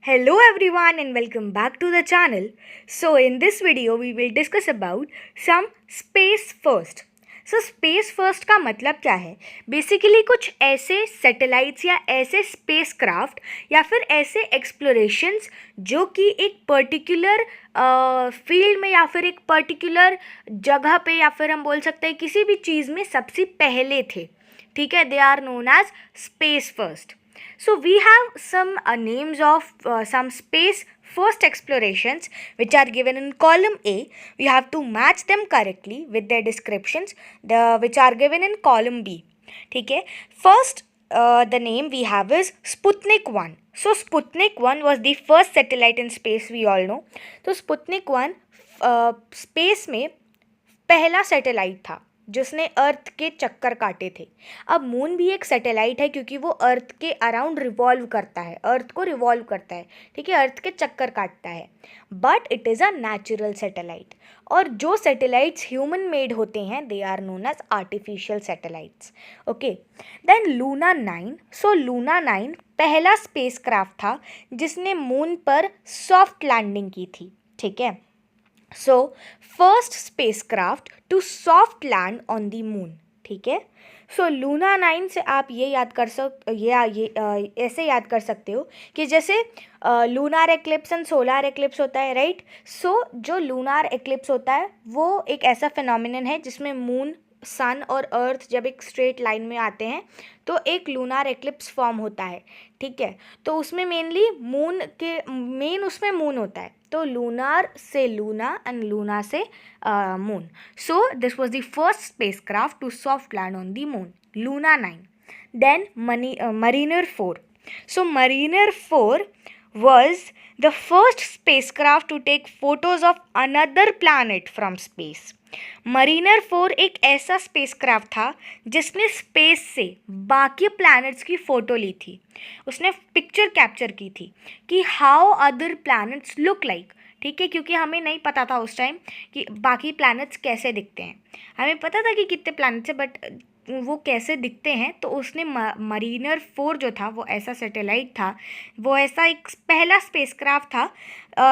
Hello everyone and welcome back to the channel. So in this video we will discuss about some space first. So space first का मतलब क्या है? Basically कुछ ऐसे satellites या ऐसे स्पेसक्राफ्ट या फिर ऐसे एक्सप्लोरेशंस जो कि एक पर्टिकुलर फील्ड में या फिर एक पर्टिकुलर जगह पे या फिर हम बोल सकते हैं किसी भी चीज़ में सबसे पहले थे. ठीक है, they are known as space first. So we have some names of some space first explorations which are given in column A. We have to match them correctly with their descriptions which are given in column B. ठीक है. First the name we have is Sputnik 1. So Sputnik 1 was the first satellite in space, we all know. तो Sputnik 1 space में पहला satellite था जिसने अर्थ के चक्कर काटे थे. अब मून भी एक सैटेलाइट है क्योंकि वो अर्थ के अराउंड रिवॉल्व करता है, अर्थ को रिवॉल्व करता है. ठीक है, अर्थ के चक्कर काटता है, but it is a natural satellite. और जो सैटेलाइट्स ह्यूमन मेड होते हैं they are known as artificial satellites. Okay, then Luna 9. So Luna 9 पहला स्पेसक्राफ्ट था जिसने मून पर सॉफ्ट लैंडिंग की थी. ठीक है, so first spacecraft to soft land on the moon. ठीक है, सो लूना 9 से आप ये याद कर ऐसे याद कर सकते हो कि जैसे lunar eclipse and solar eclipse होता है, राइट. सो जो लूनार एक्लिप्स होता है वो एक ऐसा फिनोमिनन है जिसमें मून, सन और अर्थ जब एक स्ट्रेट लाइन में आते हैं तो एक लूनार एक्लिप्स फॉर्म होता है. ठीक है, तो उसमें मेनली उसमें मून होता है. तो लूनार से लूना एंड लूना से moon. So this was the first spacecraft to soft land on the moon, Luna 9. Then Mariner 4. So Mariner 4 was the first spacecraft to take photos of another planet from space. Mariner 4 एक ऐसा spacecraft था जिसने space से बाकी planets की photo ली थी. उसने picture capture की थी कि how other planets look like. ठीक है, क्योंकि हमें नहीं पता था उस टाइम कि बाकी प्लैनेट्स कैसे दिखते हैं. हमें पता था कि कितने प्लैनेट्स हैं बट वो कैसे दिखते हैं. तो उसने मरीनर 4 जो था वो ऐसा सैटेलाइट था, वो ऐसा एक पहला स्पेसक्राफ्ट था.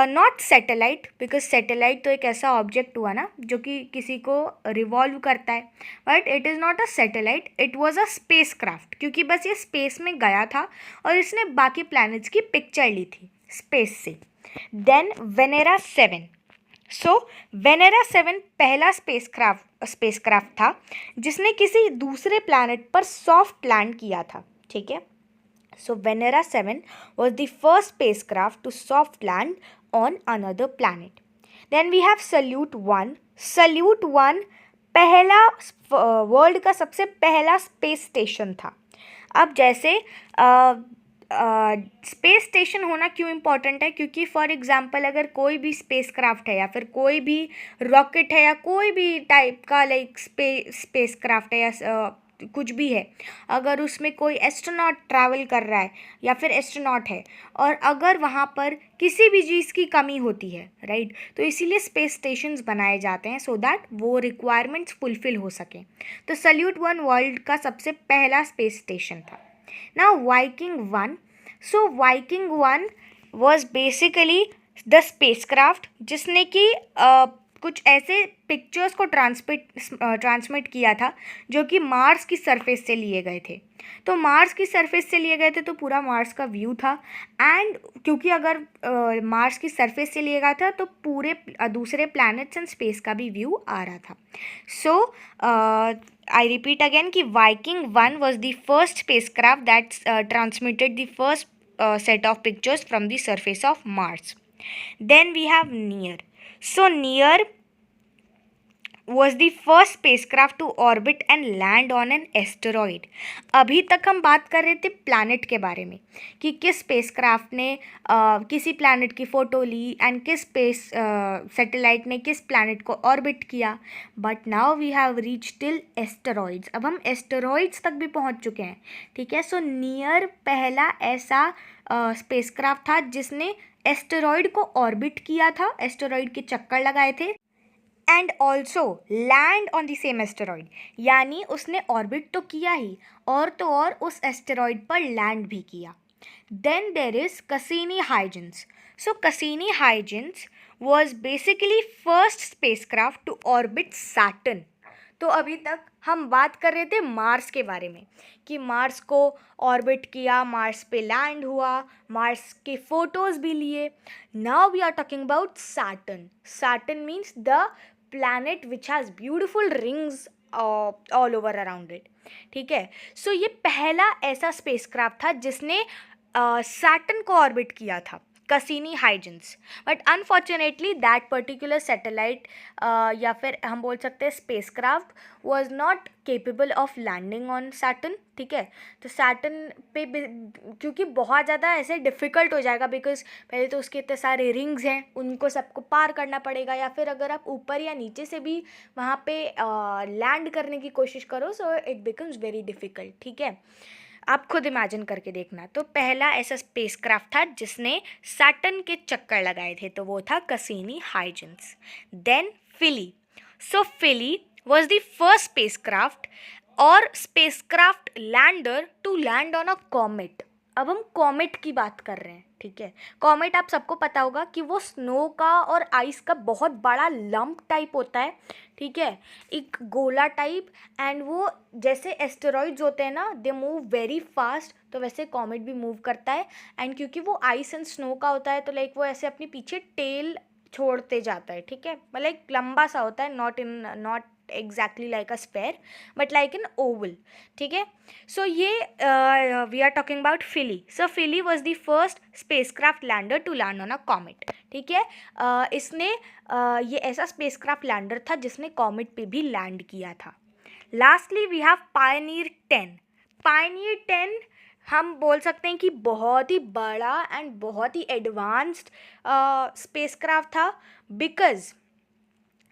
नॉट सैटेलाइट, बिकॉज सैटेलाइट तो एक ऐसा ऑब्जेक्ट हुआ ना जो कि किसी को रिवॉल्व करता है, but it is not a satellite, it was a spacecraft क्योंकि बस ये स्पेस में गया था और इसने बाकी प्लैनेट्स की पिक्चर ली थी स्पेस से. Then Venera 7. सो वेनेरा 7 पहला स्पेसक्राफ्ट था जिसने किसी दूसरे प्लैनेट पर सॉफ्ट लैंड किया था. ठीक है, सो Venera 7 was the first spacecraft to soft land on another planet. Then we have Salute 1. Salute 1 पहला वर्ल्ड का सबसे पहला स्पेस स्टेशन था. अब जैसे स्पेस स्टेशन होना क्यों इम्पॉर्टेंट है, क्योंकि फॉर एग्जांपल अगर कोई भी स्पेसक्राफ्ट है या फिर कोई भी रॉकेट है या कोई भी टाइप का लाइक स्पेसक्राफ्ट है या कुछ भी है, अगर उसमें कोई एस्ट्रोनॉट ट्रैवल कर रहा है या फिर एस्ट्रोनॉट है और अगर वहाँ पर किसी भी चीज़ की कमी होती है, राइट, तो इसीलिए स्पेस स्टेशंस बनाए जाते हैं सो दैट वो रिक्वायरमेंट्स फुलफ़िल हो सकें. तो सल्यूट 1 वर्ल्ड का सबसे पहला स्पेस स्टेशन था. Now Viking 1. So Viking 1 was basically the spacecraft जिसने कि कुछ ऐसे पिक्चर्स को ट्रांसमिट किया था जो कि मार्स की सरफेस से लिए गए थे. तो मार्स की सरफेस से लिए गए थे तो पूरा मार्स का व्यू था. एंड क्योंकि अगर मार्स की सरफेस से लिया गया था तो पूरे दूसरे प्लैनेट्स एंड स्पेस का भी व्यू आ रहा था. सो I repeat again कि Viking 1 was the first spacecraft that transmitted the first set of pictures from the surface of Mars. Then we have Near. So Near was the first spacecraft to orbit and land on an asteroid. अभी तक हम बात कर रहे थे planet के बारे में कि किस स्पेसक्राफ्ट ने किसी प्लैनेट की फ़ोटो ली एंड किस स्पेस सैटेलाइट ने किस प्लैनेट को ऑर्बिट किया. But now we have reach till asteroids. अब हम एस्टेरॉइड्स तक भी पहुंच चुके हैं. ठीक है, सो नियर पहला ऐसा स्पेसक्राफ्ट था जिसने एस्टेरॉइड को ऑर्बिट किया था, एस्टेरॉइड के चक्कर लगाए थे and also land on the same asteroid. यानी उसने ऑर्बिट तो किया ही और तो और उस एस्टेरॉइड पर लैंड भी किया. Then there is Cassini-Huygens. So Cassini-Huygens was basically first spacecraft to orbit Saturn. तो अभी तक हम बात कर रहे थे मार्स के बारे में कि मार्स को ऑर्बिट किया, मार्स पे लैंड हुआ, मार्स के फोटोज भी लिए. Now we are talking about Saturn. Saturn means the planet which has beautiful rings all over around it. ठीक है. सो ये पहला ऐसा स्पेसक्राफ्ट था जिसने सैटर्न को ऑर्बिट किया था, Cassini-Huygens. But unfortunately that particular satellite या फिर हम बोल सकते हैं spacecraft was not capable of landing on Saturn. ठीक है. तो सैटर्न पे क्योंकि बहुत ज़्यादा ऐसे डिफ़िकल्ट हो जाएगा, बिकॉज पहले तो उसके इतने सारे रिंग्स हैं, उनको सबको पार करना पड़ेगा, या फिर अगर आप ऊपर या नीचे से भी वहाँ पे लैंड करने की कोशिश करो, so it becomes very difficult. ठीक है. आप खुद इमेजिन करके देखना. तो पहला ऐसा स्पेसक्राफ्ट था जिसने सैटर्न के चक्कर लगाए थे, तो वो था Cassini-Huygens. Then Philae. So Philae was the first spacecraft और spacecraft lander to land on a comet. अब हम कॉमेट की बात कर रहे हैं. ठीक है. कॉमेट आप सबको पता होगा कि वो स्नो का और आइस का बहुत बड़ा लंप टाइप होता है. ठीक है. एक गोला टाइप. एंड वो जैसे एस्टेरॉइड्स होते हैं ना, दे मूव वेरी फास्ट, तो वैसे कॉमेट भी मूव करता है. एंड क्योंकि वो आइस एंड स्नो का होता है, तो लाइक वो ऐसे अपने पीछे टेल छोड़ते जाता है. ठीक है. मतलब एक लंबा सा होता है, not exactly like a sphere but like an oval. ठीक है. So ये we are talking about Philae. So Philae was the first spacecraft lander to land on a comet. ठीक है. इसने ये ऐसा spacecraft lander था जिसने comet पे भी land किया था. Lastly we have Pioneer 10. Pioneer 10 हम बोल सकते हैं कि बहुत ही बड़ा एंड बहुत ही एडवांस्ड स्पेसक्राफ्ट था, because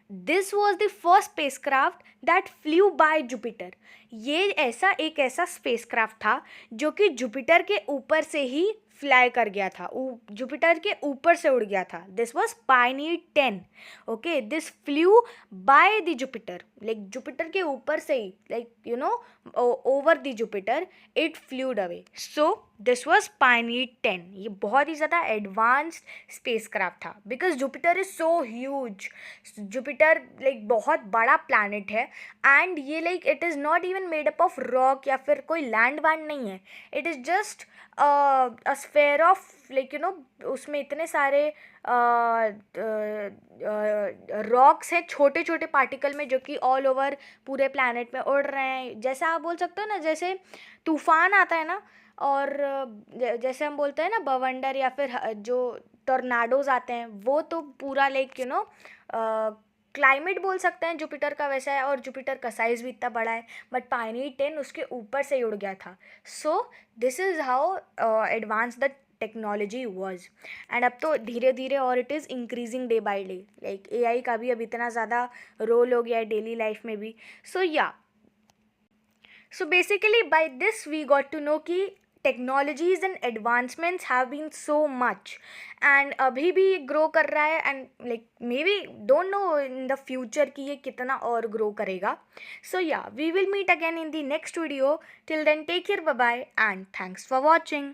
this was the first spacecraft that flu bye Jupiter. ये एक ऐसा स्पेसक्राफ्ट था जो कि जुपिटर के ऊपर से ही फ्लाई कर गया था, जुपिटर के ऊपर से उड़ गया था. This was Pioneer 10. Okay. This flew by the Jupiter, like Jupiter के ऊपर से ही, like you know over the Jupiter it flewed away. So this was Pioneer 10. ये बहुत ही ज़्यादा एडवांस्ड स्पेसक्राफ्ट था, because Jupiter is so huge. Jupiter like बहुत बड़ा प्लैनेट है, एंड ये like it is not even made up of rock या फिर कोई लैंड वैंड नहीं है. It is just a sphere of like you no, उसमें इतने सारे रॉक्स हैं छोटे छोटे पार्टिकल में, जो कि ऑल ओवर पूरे प्लैनेट में उड़ रहे हैं. जैसा आप बोल सकते हो ना, जैसे तूफान आता है ना, और जैसे हम बोलते हैं ना बवंडर, या फिर जो टॉर्नाडोज आते हैं, वो तो पूरा लाइक यू नो क्लाइमेट बोल सकते हैं जुपिटर का वैसा है, और जुपिटर का साइज़ भी इतना बड़ा है. बट पायनियर 10 उसके ऊपर से ही उड़ गया था. So this is how advance the technology was. And अब तो धीरे धीरे और it is increasing day by day. Like AI का भी अब इतना ज़्यादा रोल हो गया है डेली लाइफ में भी. So yeah, so basically by this we got to know कि technologies and advancements have been so much, and अभी भी ग्रो कर रहा है. And like maybe don't know in the future कि ये कितना और ग्रो करेगा. So yeah, we will meet again in the next video. Till then take care, bye bye, and thanks for watching.